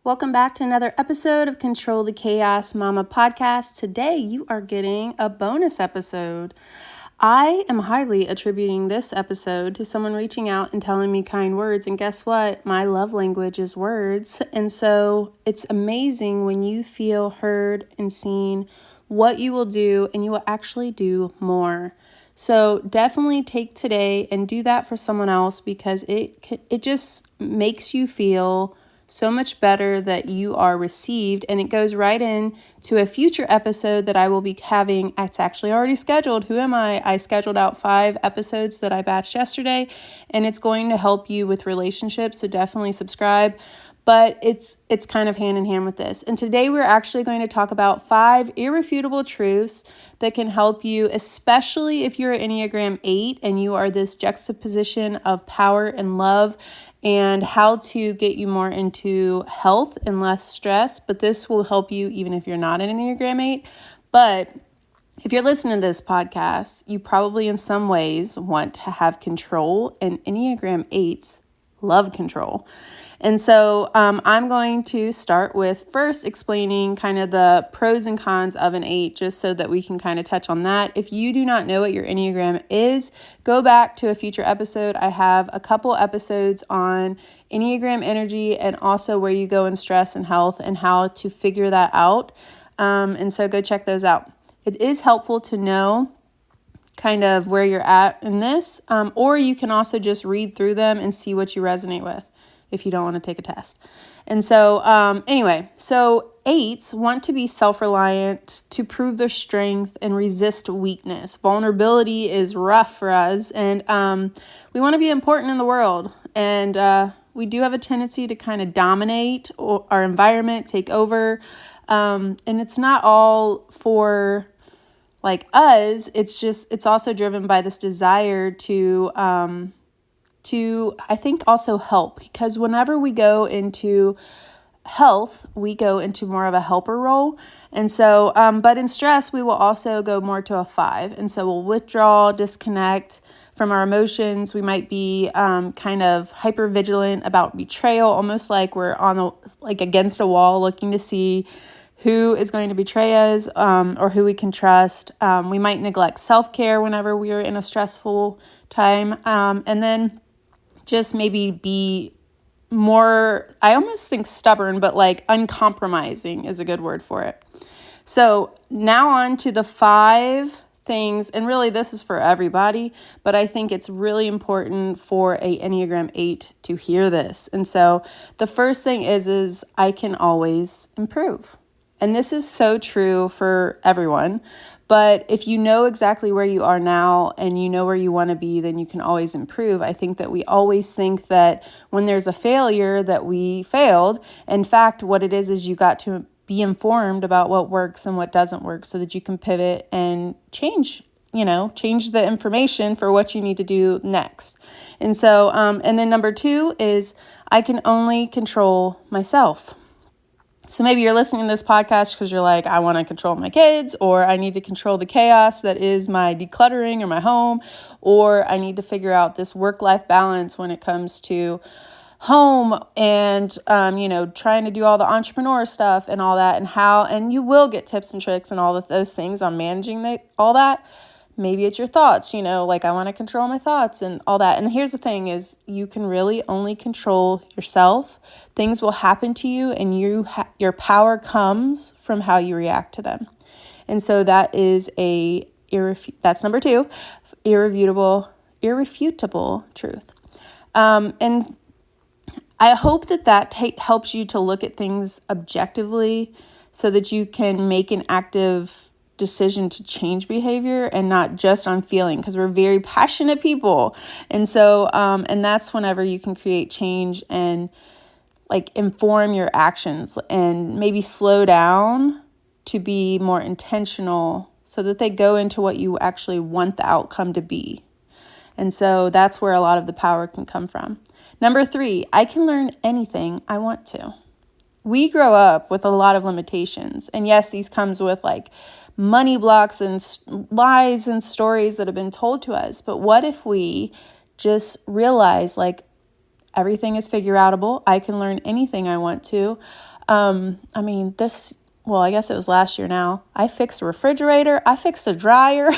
Welcome back to another episode of Control the Chaos Mama podcast. Today you are getting a bonus episode. I am highly attributing this episode to someone reaching out and telling me kind words. And guess what? My love language is words. And so it's amazing when you feel heard and seen what you will do, and you will actually do more. So definitely take today and do that for someone else, because it just makes you feel so much better that you are received, and it goes right in to a future episode that I will be having. It's actually already scheduled. Who am I? I scheduled out 5 episodes that I batched yesterday, and it's going to help you with relationships, so definitely subscribe. But it's kind of hand in hand with this. And today we're actually going to talk about 5 irrefutable truths that can help you, especially if you're an Enneagram 8 and you are this juxtaposition of power and love, and how to get you more into health and less stress. But this will help you even if you're not an Enneagram 8. But if you're listening to this podcast, you probably in some ways want to have control, and Enneagram 8s love control. And so I'm going to start with first explaining kind of the pros and cons of an 8, just so that we can kind of touch on that. If you do not know what your Enneagram is, go back to a future episode. I have a couple episodes on Enneagram energy, and also where you go in stress and health and how to figure that out. And so go check those out. It is helpful to know kind of where you're at in this, or you can also just read through them and see what you resonate with if you don't want to take a test. And so anyway, so 8s want to be self-reliant, to prove their strength and resist weakness. Vulnerability is rough for us, and we want to be important in the world. And we do have a tendency to kind of dominate our environment, take over. And it's not all for like us. It's also driven by this desire to I think also help, because whenever we go into health, we go into more of a helper role. And so, but in stress, we will also go more to a 5. And so we'll withdraw, disconnect from our emotions. We might be kind of hyper vigilant about betrayal, almost like we're like against a wall looking to see who is going to betray us, or who we can trust. We might neglect self-care whenever we are in a stressful time. And then just maybe be more, I almost think stubborn, but like uncompromising is a good word for it. So now on to the 5 things, and really this is for everybody, but I think it's really important for a Enneagram 8 to hear this. And so the first thing is I can always improve. And this is so true for everyone. But if you know exactly where you are now and you know where you want to be, then you can always improve. I think that we always think that when there's a failure that we failed. In fact, what it is you got to be informed about what works and what doesn't work, so that you can pivot and change the information for what you need to do next. And so, and then number 2 is I can only control myself. So maybe you're listening to this podcast because you're like, I want to control my kids, or I need to control the chaos that is my decluttering or my home, or I need to figure out this work-life balance when it comes to home and, trying to do all the entrepreneur stuff and all that, and you will get tips and tricks and all of those things on managing all that. Maybe it's your thoughts, like I want to control my thoughts and all that. And here's the thing is you can really only control yourself. Things will happen to you, and your power comes from how you react to them. And so that is that's number 2, irrefutable truth. And I hope that helps you to look at things objectively, so that you can make an active decision to change behavior and not just on feeling, because we're very passionate people. And so, and that's whenever you can create change and like inform your actions, and maybe slow down to be more intentional so that they go into what you actually want the outcome to be. And so that's where a lot of the power can come from. Number 3, I can learn anything I want to. We grow up with a lot of limitations. And yes, these comes with like money blocks and lies and stories that have been told to us. But what if we just realize like everything is figure outable? I can learn anything I want to. I guess it was last year now. I fixed a refrigerator. I fixed a dryer.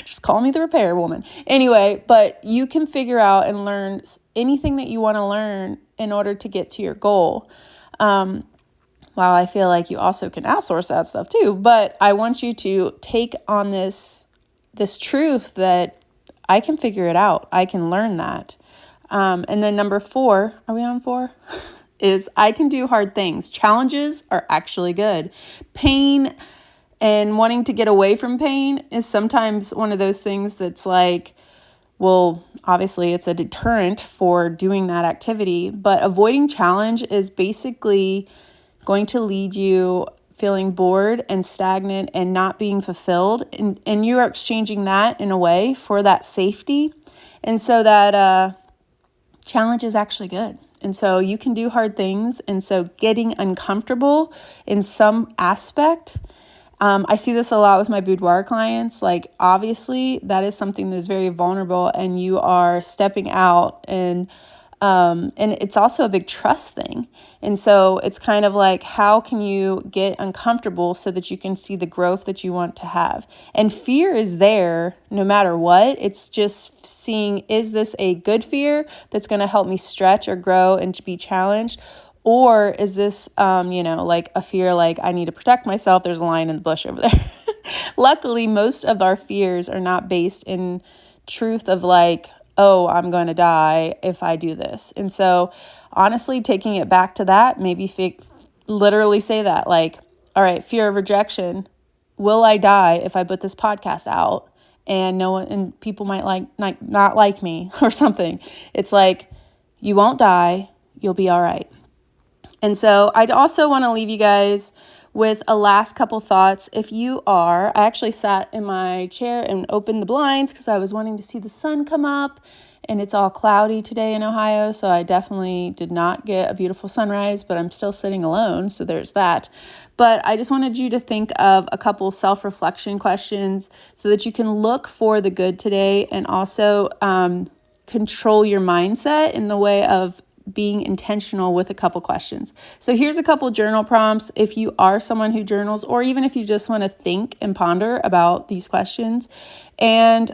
Just call me the repair woman. Anyway, but you can figure out and learn anything that you want to learn in order to get to your goal. While I feel like you also can outsource that stuff too, but I want you to take on this truth that I can figure it out. I can learn that. And then number 4, are we on 4? Is I can do hard things. Challenges are actually good. Pain and wanting to get away from pain is sometimes one of those things that's like, well, obviously it's a deterrent for doing that activity, but avoiding challenge is basically going to lead you feeling bored and stagnant and not being fulfilled. And you are exchanging that in a way for that safety. And so that challenge is actually good. And so you can do hard things. And so getting uncomfortable in some aspect, I see this a lot with my boudoir clients. Like, obviously, that is something that is very vulnerable, and you are stepping out, and it's also a big trust thing. And so it's kind of like, how can you get uncomfortable so that you can see the growth that you want to have? And fear is there no matter what. It's just seeing, is this a good fear that's going to help me stretch or grow and to be challenged? Or is this, like a fear, like I need to protect myself, there's a lion in the bush over there. Luckily, most of our fears are not based in truth of like, oh, I'm going to die if I do this. And so honestly, taking it back to that, maybe literally say that, like, all right, fear of rejection. Will I die if I put this podcast out and no one, and people might not like me or something? It's like, you won't die. You'll be all right. And so I'd also want to leave you guys with a last couple thoughts. I actually sat in my chair and opened the blinds because I was wanting to see the sun come up, and it's all cloudy today in Ohio. So I definitely did not get a beautiful sunrise, but I'm still sitting alone. So there's that. But I just wanted you to think of a couple self-reflection questions so that you can look for the good today and also control your mindset in the way of being intentional with a couple questions. So here's a couple journal prompts if you are someone who journals, or even if you just want to think and ponder about these questions. And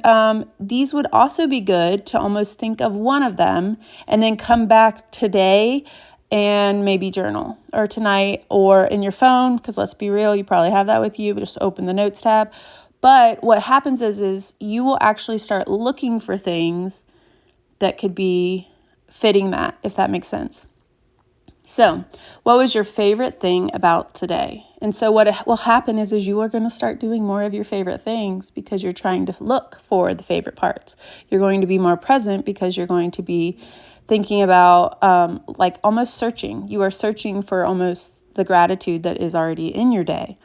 these would also be good to almost think of one of them and then come back today and maybe journal, or tonight, or in your phone, because let's be real, you probably have that with you, but just open the notes tab. But what happens is you will actually start looking for things that could be fitting that, if that makes sense. So, what was your favorite thing about today? And so what will happen is you are going to start doing more of your favorite things because you're trying to look for the favorite parts. You're going to be more present because you're going to be thinking about like almost searching. You are searching for almost the gratitude that is already in your day.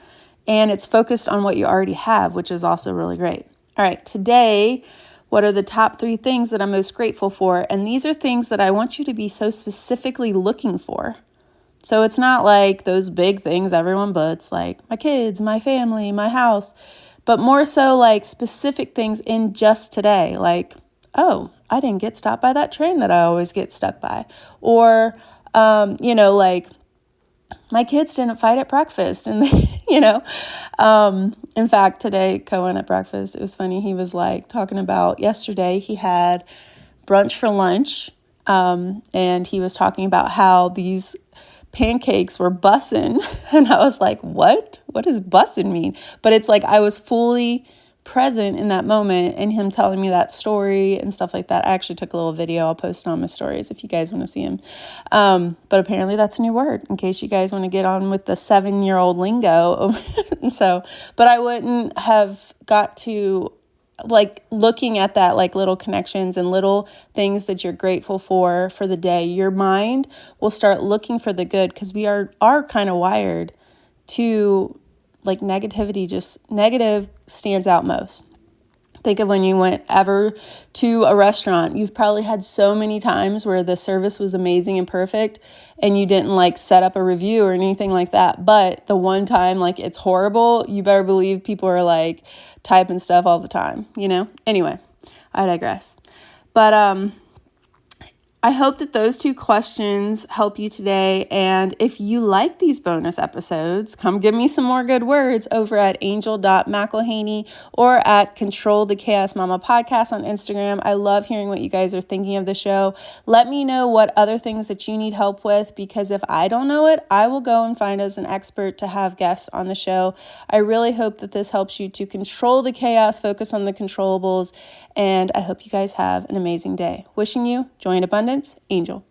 And it's focused on what you already have, which is also really great. All right, today, what are the top 3 things that I'm most grateful for? And these are things that I want you to be so specifically looking for. So it's not like those big things everyone puts, like my kids, my family, my house, but more so like specific things in just today. Like, oh, I didn't get stopped by that train that I always get stuck by. Or, like my kids didn't fight at breakfast. And, in fact, today, Cohen at breakfast, it was funny. He was like talking about yesterday he had brunch for lunch. And he was talking about how these pancakes were bussin'. And I was like, what? What does bussin' mean? But it's like I was fully present in that moment and him telling me that story and stuff like that. I actually took a little video. I'll post it on my stories if you guys want to see him. But apparently that's a new word in case you guys want to get on with the 7-year-old lingo. And so, but I wouldn't have got to like looking at that, like little connections and little things that you're grateful for the day. Your mind will start looking for the good because we are kind of wired to like negativity. Just negative stands out most. Think of when you went ever to a restaurant. You've probably had so many times where the service was amazing and perfect and you didn't like set up a review or anything like that. But the one time like it's horrible, you better believe people are like typing stuff all the time, Anyway, I digress. But I hope that those two questions help you today. And if you like these bonus episodes, come give me some more good words over at angel.mcilhaney or at Control the Chaos Mama podcast on Instagram. I love hearing what you guys are thinking of the show. Let me know what other things that you need help with, because if I don't know it, I will go and find us an expert to have guests on the show. I really hope that this helps you to control the chaos, focus on the controllables, and I hope you guys have an amazing day. Wishing you joy and abundance, Angel.